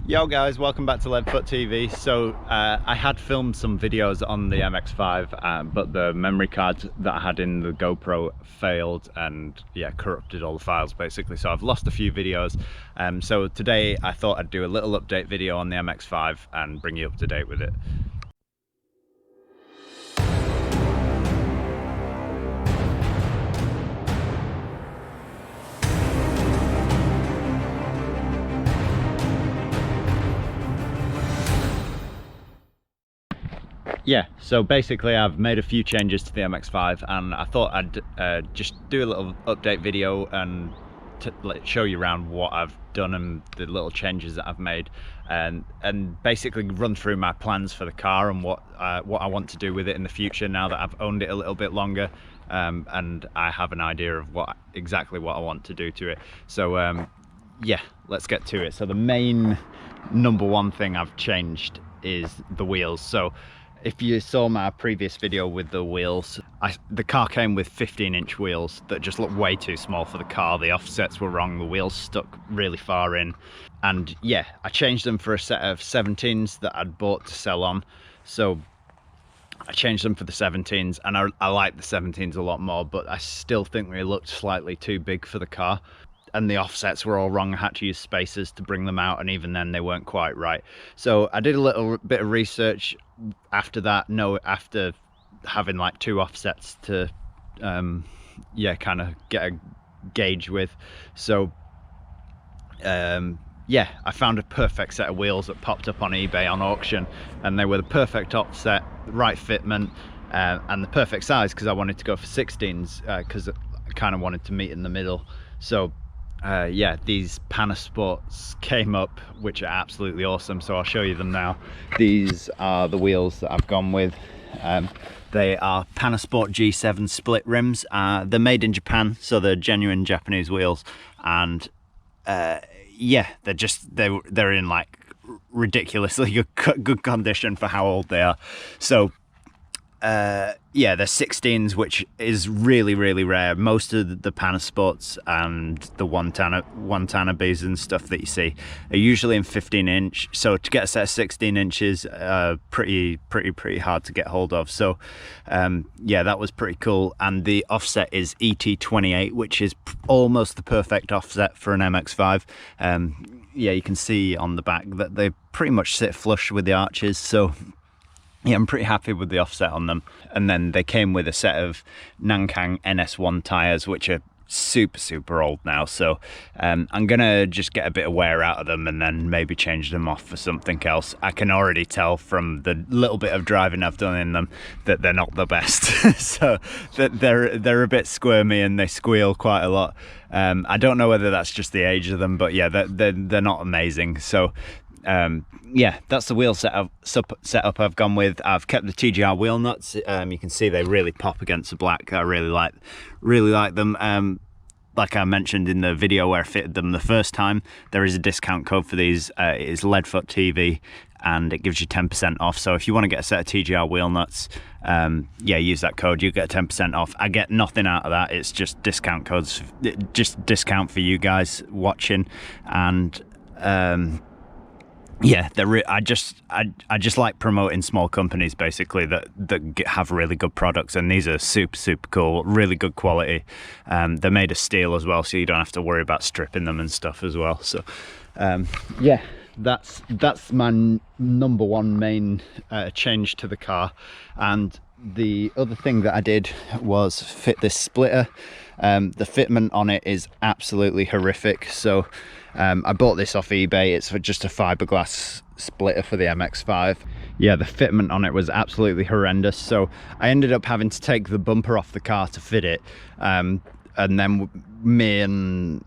Yo guys, welcome back to LeadFoot TV. So I had filmed some videos on the MX5, but the memory card that I had in the GoPro failed and corrupted all the files basically. So I've lost a few videos. So today I thought I'd do a little update video on the MX5 and bring you up to date with it. Yeah, so basically I've made a few changes to the MX5 and I thought I'd just do a little update video and show you around what I've done and the little changes that I've made, and basically run through my plans for the car and what I want to do with it in the future now that I've owned it a little bit longer, and I have an idea of exactly what I want to do to it. So yeah, let's get to it. So the main number one thing I've changed is the wheels. So if you saw my previous video with the wheels, the car came with 15-inch wheels that just looked way too small for the car. The offsets were wrong, the wheels stuck really far in. And yeah, I changed them for a set of 17s that I'd bought to sell on. So I changed them for the 17s, and I like the 17s a lot more, but I still think they looked slightly too big for the car. And the offsets were all wrong. I had to use spacers to bring them out, and even then they weren't quite right. So I did a little bit of research after that, after having like two offsets to kind of get a gauge with. So yeah, I found a perfect set of wheels that popped up on eBay on auction, and they were the perfect offset, the right fitment, and the perfect size, because I wanted to go for 16s, because I kind of wanted to meet in the middle. So yeah, these Panasports came up, which are absolutely awesome, so I'll show you them now. These are the wheels that I've gone with. They are Panasport G7 split rims. They're made in Japan, so they're genuine Japanese wheels, and yeah, they're in like ridiculously good condition for how old they are. So yeah, they're 16s, which is really rare. Most of the Panasports and the Watanabes and stuff that you see are usually in 15-inch. So to get a set of 16 inches, pretty hard to get hold of. So yeah, that was pretty cool. And the offset is ET28, which is almost the perfect offset for an MX5. Yeah, you can see on the back that they pretty much sit flush with the arches. So yeah, I'm pretty happy with the offset on them. And then they came with a set of Nankang NS1 tyres, which are super old now. So I'm gonna just get a bit of wear out of them and then maybe change them off for something else. I can already tell from the little bit of driving I've done in them that they're not the best. So that they're a bit squirmy and they squeal quite a lot. I don't know whether that's just the age of them, but yeah, they're not amazing. So yeah, that's the wheel setup I've gone with. I've kept the TGR wheel nuts. You can see they really pop against the black. I really like them. Like I mentioned in the video where I fitted them the first time, there is a discount code for these. It is LeadFoot TV, and it gives you 10% off. So if you want to get a set of TGR wheel nuts, yeah, use that code, you get 10% off. I get nothing out of that. It's just discount codes, just discount for you guys watching. And yeah, I just like promoting small companies basically that have really good products, and these are super cool, really good quality. They're made of steel as well, so you don't have to worry about stripping them and stuff as well. So yeah, that's my number one main change to the car. And the other thing that I did was fit this splitter. The fitment on it is absolutely horrific. So I bought this off eBay. It's just a fiberglass splitter for the MX5. Yeah, the fitment on it was absolutely horrendous. So I ended up having to take the bumper off the car to fit it. And then me and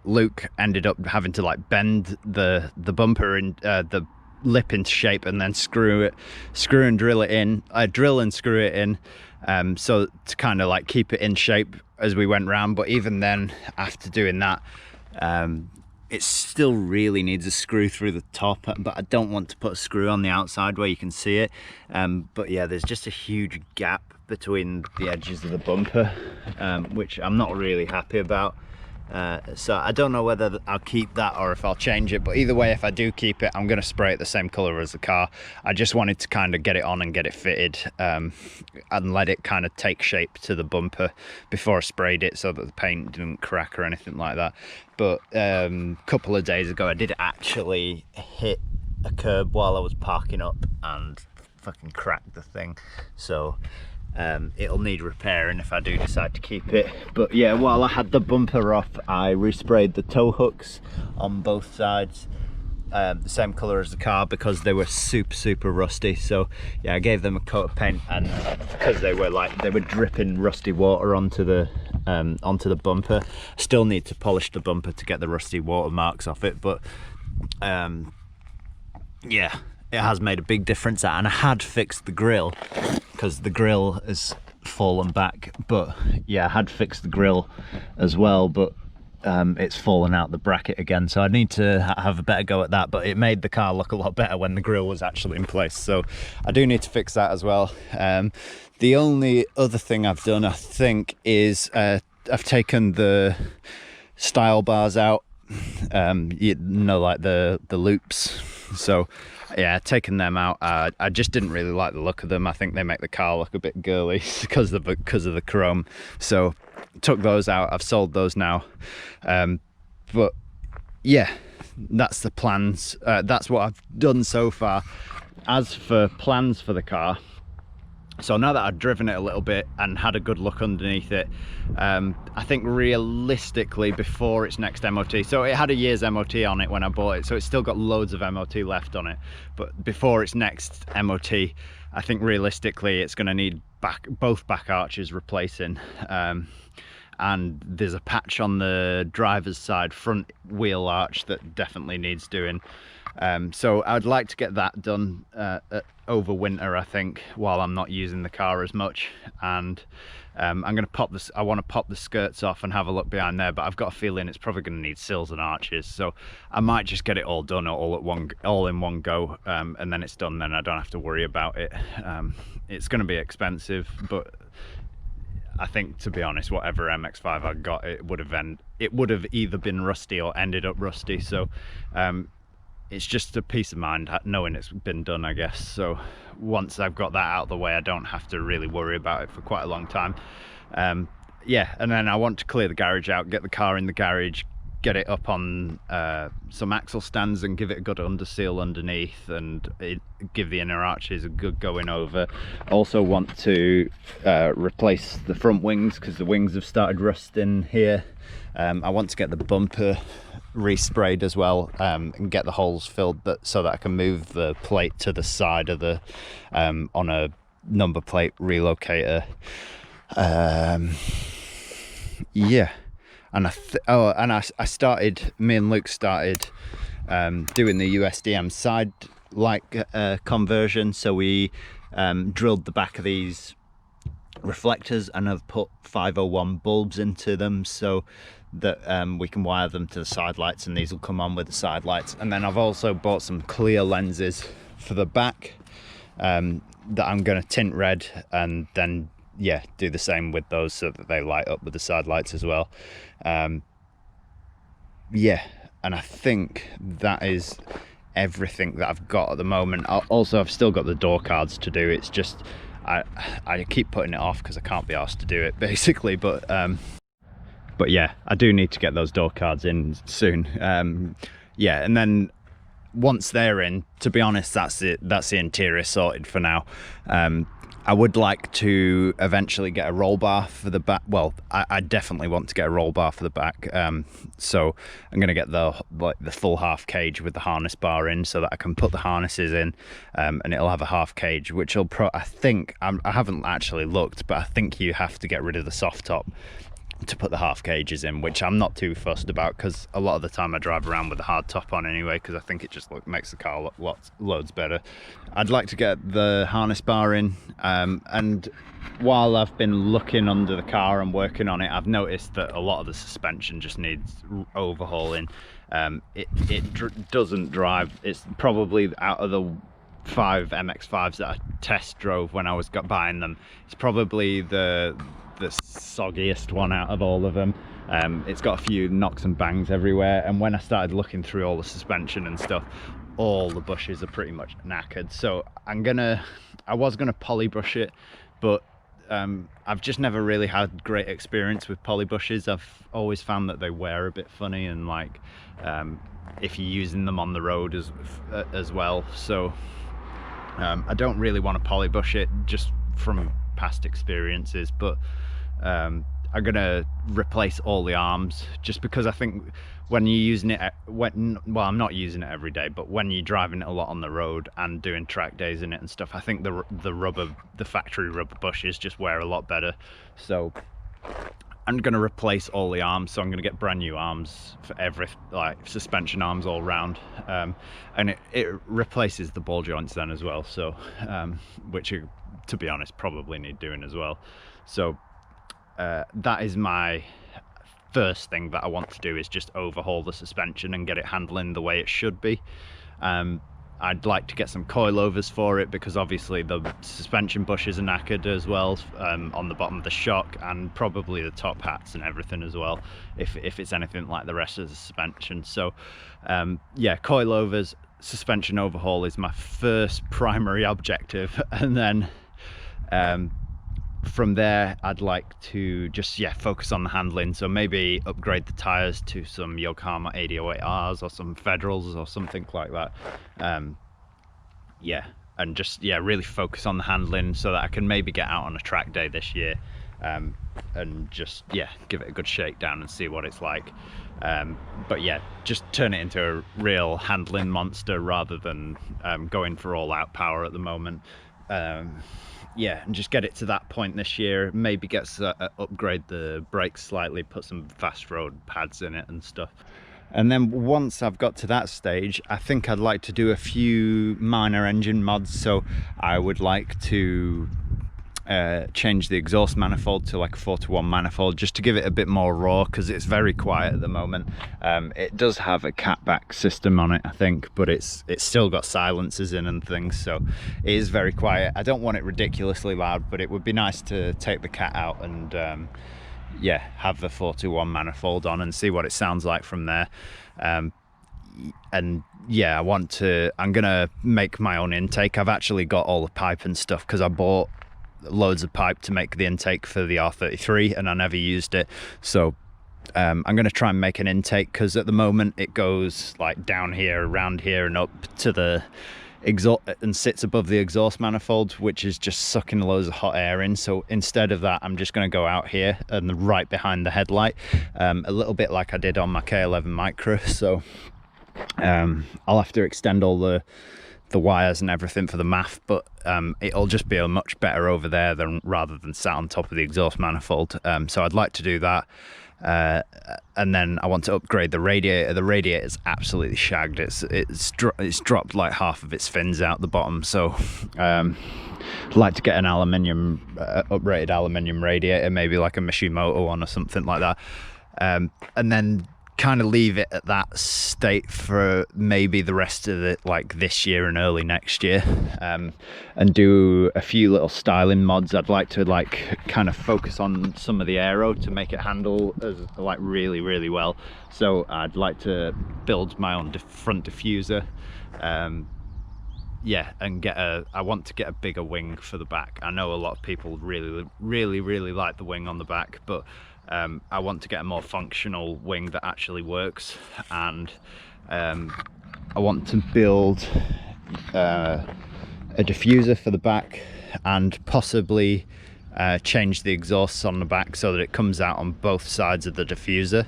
Luke ended up having to like bend the bumper in the lip into shape, and then screw and drill it in. Drill and screw it in, so to kind of like keep it in shape as we went round. But even then, after doing that, it still really needs a screw through the top, but I don't want to put a screw on the outside where you can see it. But yeah, there's just a huge gap between the edges of the bumper, which I'm not really happy about. So I don't know whether I'll keep that or if I'll change it, but either way, if I do keep it, I'm going to spray it the same color as the car. I just wanted to kind of get it on and get it fitted, and let it kind of take shape to the bumper before I sprayed it, so that the paint didn't crack or anything like that. But a couple of days ago I did actually hit a curb while I was parking up and fucking cracked the thing, so it'll need repairing if I do decide to keep it. But yeah, while I had the bumper off, I resprayed the tow hooks on both sides the same color as the car because they were super rusty. So yeah, I gave them a coat of paint, and because they were dripping rusty water onto the bumper. Still need to polish the bumper to get the rusty water marks off it, but yeah, it has made a big difference. And I had fixed the grille because the grille has fallen back, but yeah, I had fixed the grille as well, but it's fallen out the bracket again, so I need to have a better go at that. But it made the car look a lot better when the grille was actually in place, so I do need to fix that as well. The only other thing I've done, I think, is I've taken the style bars out, you know, like the loops. So yeah, taking them out. I just didn't really like the look of them. I think they make the car look a bit girly because of the chrome. So took those out. I've sold those now. But yeah, that's the plans. That's what I've done so far. As for plans for the car, so now that I've driven it a little bit and had a good look underneath it, I think realistically before its next MOT, so it had a year's MOT on it when I bought it, so it's still got loads of MOT left on it, but before its next MOT, I think realistically it's going to need both back arches replacing, and there's a patch on the driver's side front wheel arch that definitely needs doing. So I'd like to get that done over winter, I think, while I'm not using the car as much. And I'm going to pop this. I want to pop the skirts off and have a look behind there, but I've got a feeling it's probably going to need sills and arches. So I might just get it all done all in one go, and then it's done. Then I don't have to worry about it. It's going to be expensive, but I think, to be honest, whatever MX5 I got, it would have either been rusty or ended up rusty. So it's just a peace of mind knowing it's been done, I guess. So once I've got that out of the way, I don't have to really worry about it for quite a long time. Yeah, and then I want to clear the garage out, get the car in the garage, get it up on some axle stands and give it a good underseal underneath, and give the inner arches a good going over. Also want to replace the front wings because the wings have started rusting here. I want to get the bumper resprayed as well, and get the holes filled so that I can move the plate to the side of the on a number plate relocator. Yeah, and I started, me and Luke started doing the USDM side conversion. So we drilled the back of these reflectors and have put 501 bulbs into them so that we can wire them to the side lights, and these will come on with the side lights. And then I've also bought some clear lenses for the back that I'm going to tint red, and then yeah, do the same with those so that they light up with the side lights as well. Yeah, and I think that is everything that I've got at the moment. Also, I've still got the door cards to do. It's just I keep putting it off because I can't be asked to do it, basically. But yeah, I do need to get those door cards in soon. Yeah, and then once they're in, to be honest, that's it. That's the interior sorted for now. I would like to eventually get a roll bar for the back. Well, I definitely want to get a roll bar for the back. So I'm going to get the full half cage with the harness bar in, so that I can put the harnesses in, and it'll have a half cage, which will I think, I haven't actually looked, but I think you have to get rid of the soft top to put the half cages in, which I'm not too fussed about because a lot of the time I drive around with the hard top on anyway, because I think it just makes the car look loads better. I'd like to get the harness bar in, and while I've been looking under the car and working on it, I've noticed that a lot of the suspension just needs overhauling. It doesn't drive. It's probably, out of the 5 MX5s that I test drove when I was buying them, it's probably the soggiest one out of all of them. It's got a few knocks and bangs everywhere, and when I started looking through all the suspension and stuff, all the bushes are pretty much knackered. So I was gonna poly brush it, but I've just never really had great experience with poly bushes. I've always found that they wear a bit funny, and like if you're using them on the road as well. So I don't really want to poly bush it just from past experiences, but I'm gonna replace all the arms, just because I think when you're using it well, I'm not using it every day, but when you're driving it a lot on the road and doing track days in it and stuff, I think the factory rubber bushes just wear a lot better. So I'm gonna replace all the arms, so I'm gonna get brand new arms for every, like, suspension arms all round, and it replaces the ball joints then as well, so which are, to be honest, probably need doing as well. So that is my first thing that I want to do, is just overhaul the suspension and get it handling the way it should be. I'd like to get some coilovers for it, because obviously the suspension bushes are knackered as well, on the bottom of the shock, and probably the top hats and everything as well, if it's anything like the rest of the suspension. So yeah, coilovers, suspension overhaul is my first primary objective, and then from there I'd like to just focus on the handling. So maybe upgrade the tires to some Yokohama 8008Rs or some Federals or something like that. Yeah, and just really focus on the handling, so that I can maybe get out on a track day this year, and just give it a good shakedown and see what it's like. But yeah, just turn it into a real handling monster rather than going for all out power at the moment. Yeah, and just get it to that point this year. Maybe upgrade the brakes slightly, put some fast road pads in it and stuff. And then once I've got to that stage, I think I'd like to do a few minor engine mods. So I would like to change the exhaust manifold to like a 4-to-1 manifold, just to give it a bit more raw, because it's very quiet at the moment. It does have a catback system on it, I think, but it's still got silencers in and things, so it is very quiet. I don't want it ridiculously loud, but it would be nice to take the cat out and have the 4-to-1 manifold on and see what it sounds like from there. And yeah, I'm gonna make my own intake. I've actually got all the pipe and stuff, because I bought loads of pipe to make the intake for the R33 and I never used it. So I'm going to try and make an intake, because at the moment it goes like down here, around here, and up to the exhaust, and sits above the exhaust manifold, which is just sucking loads of hot air in. So instead of that, I'm just going to go out here and right behind the headlight, a little bit like I did on my K11 Micro. So I'll have to extend all the wires and everything for the MAF, but it'll just be a much better over there rather than sat on top of the exhaust manifold. So I'd like to do that, and then I want to upgrade the radiator. The radiator is absolutely shagged. It's dropped like half of its fins out the bottom. So I'd like to get an aluminium uprated aluminium radiator, maybe like a Mishimoto one or something like that, and then kind of leave it at that state for maybe the rest of it, like this year and early next year, and do a few little styling mods. I'd like to kind of focus on some of the aero to make it handle as really, really well. So I'd like to build my own front diffuser, and I want to get a bigger wing for the back. I know a lot of people really, really, really like the wing on the back, but I want to get a more functional wing that actually works, and I want to build a diffuser for the back, and possibly change the exhausts on the back so that it comes out on both sides of the diffuser.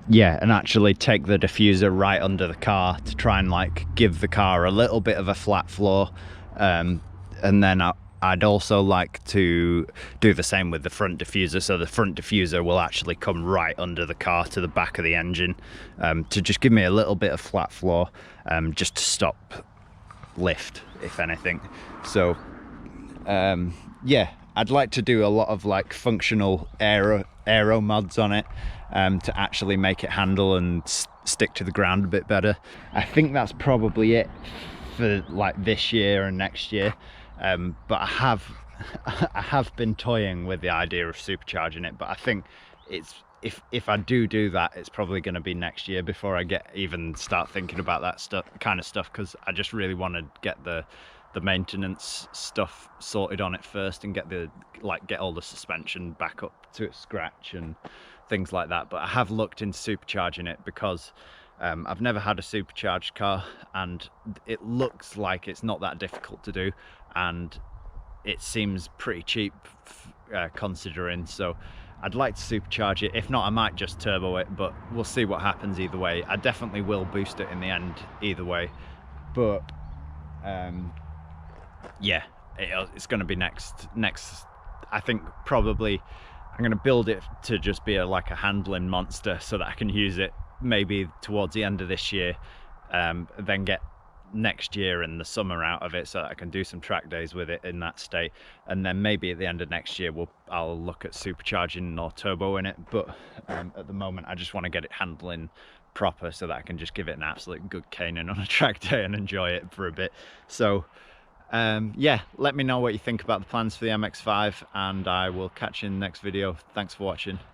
Yeah, and actually take the diffuser right under the car to try and give the car a little bit of a flat floor, and then I'd also like to do the same with the front diffuser, so the front diffuser will actually come right under the car to the back of the engine, to just give me a little bit of flat floor, just to stop lift, if anything. So yeah, I'd like to do a lot of functional aero mods on it, to actually make it handle and stick to the ground a bit better. I think that's probably it for this year and next year. But I have been toying with the idea of supercharging it, but I think if I do that, it's probably going to be next year before I even start thinking about that kind of stuff, because I just really want to get the maintenance stuff sorted on it first, and get all the suspension back up to scratch and things like that. But I have looked into supercharging it, because I've never had a supercharged car, and it looks like it's not that difficult to do, and it seems pretty cheap considering. So I'd like to supercharge it. If not, I might just turbo it, but we'll see what happens either way. I definitely will boost it in the end either way, but yeah, it's going to be next. I think probably I'm going to build it to just be like a handling monster, so that I can use it maybe towards the end of this year, then get next year and the summer out of it, so that I can do some track days with it in that state, and then maybe at the end of next year I'll look at supercharging or turbo in it. But at the moment I just want to get it handling proper, so that I can just give it an absolute good caning on a track day and enjoy it for a bit. So yeah, let me know what you think about the plans for the MX5, and I will catch you in the next video. Thanks for watching.